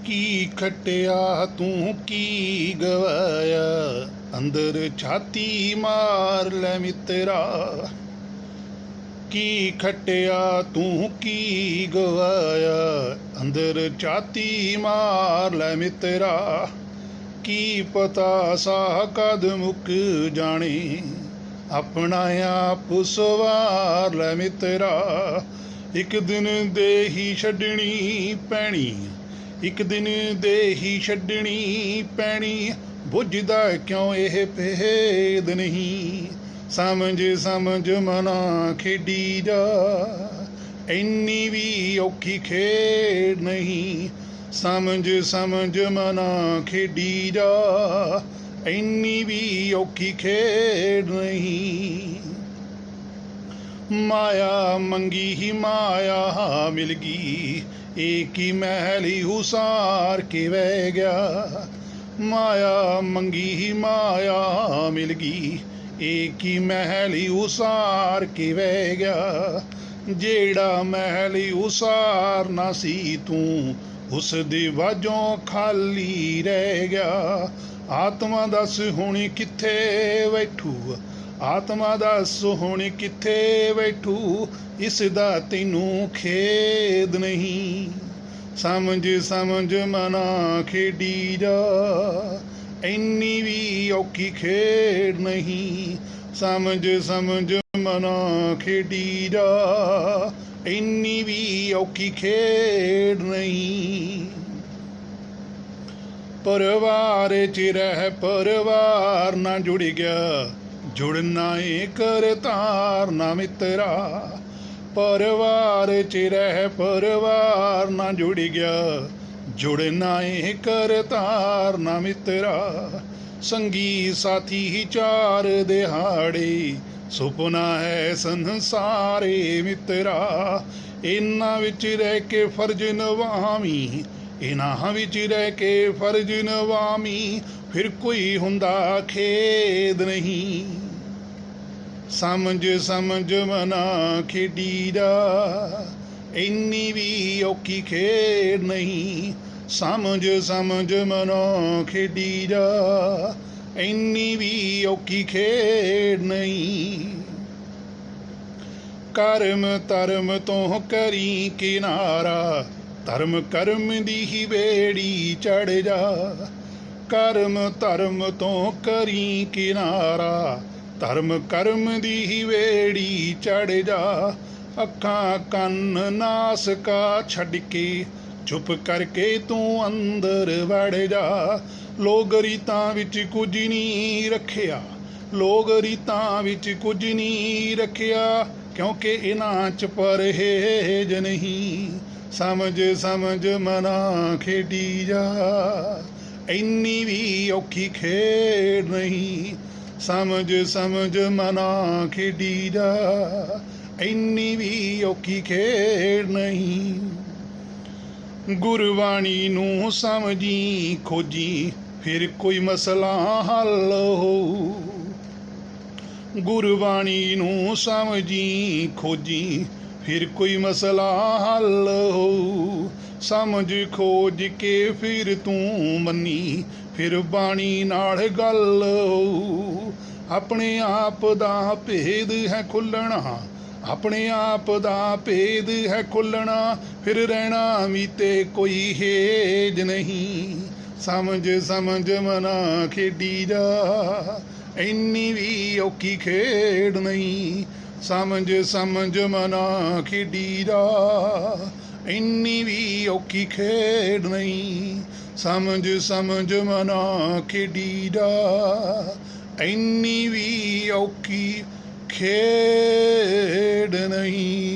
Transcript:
की खटिया तू की गवाया, अंदर छाती मार ले मित्रा। की खटिया तू की गवाया, अंदर छाती मार ले मित्रा। की पता साह कद मुक जाने, अपना आप सवार ले मित्रा। एक दिन दे ही छड्डनी पैनी, एक दिन दे ही छड्डनी पैनी। बुझदा क्यों यह भेद नहीं, समझ समझ मना खेडी जा। इन्नी भी औखी खेड नहीं, समझ समझ मना खेडी जा। इन्नी भी औखी खेड नहीं। माया मंगी ही माया मिल गई, एक ही महल ही हुसार के बह गया। माया मंगी ही माया मिल गई, एक ही महल ही उसार के बह गया। जेड़ा महल ही उसार ना सी तू, उस दी वाजों खाली रह गया। आत्मा दस हुण किथे बैठू, आत्मा दस हुण किथे बैठू। इस दा तैनू खेद नहीं, समझ समझ मना खेडी जा। इन्नी भी औखी खेड नहीं, समझ समझ मना खेडी जा। इन्नी भी औखी खेड नहीं। परिवार च रह परिवार ना जुड़ गया, जुड़ना ए करतार ना मित्रा। परिवार च रह परिवार ना जुड़ गया, जुड़ना ए करतार ना मित्रा। संगी साथी ही चार दिहाड़े, सुपना है संसारे मित्रा। इन्हां विच रह के फर्ज निभावी, इन्हां विच रह के फर्ज निभावी। फिर कोई हुंदा खेद नहीं, समझ समझ मना खेडी जा। इन्नी भी औखी खेड नहीं, समझ समझ मना खेडी जा। इन्नी भी औखी खेड नहीं। कर्म धर्म तो करी किनारा, धर्म कर्म दी ही बेड़ी चढ़ जा। कर्म धर्म तो करी किनारा, धर्म कर्म दी ही बेड़ी चढ़ जा। अखां कन्न नासका छड्ड के, चुप करके तू अंदर वड़ जा। लोग रीतां विच कुछ नहीं रखिया, लोग रीतां विच कुछ नहीं रखिया। क्योंकि इन्हां च परहेज नहीं, समझ समझ मना खेडी जा। इन्नी भी औखी खेड नहीं, समझ समझ मना खेडी जा। इन्नी भी औखी खेड नहीं। गुरबाणी नूं समझी खोजी, फिर कोई मसला हल हो। गुरबाणी नूं समझी खोजी, फिर कोई मसला हल हो। समझ खोज के फिर तू मनी, फिर बाणी नाल गल हो। अपने आप दा भेद है खुलना, अपने आप दा भेद है खुलना। फिर रहना भी ते कोई हेज नहीं, समझ समझ मना खेडी जा। इन्नी भी औखी खेड नहीं, समझ समझ मना खेडी जा। इन्नी भी औखी खेड नहीं, समझ समझ मना खेडी जा। इन्नी भी औखी खेड नहीं।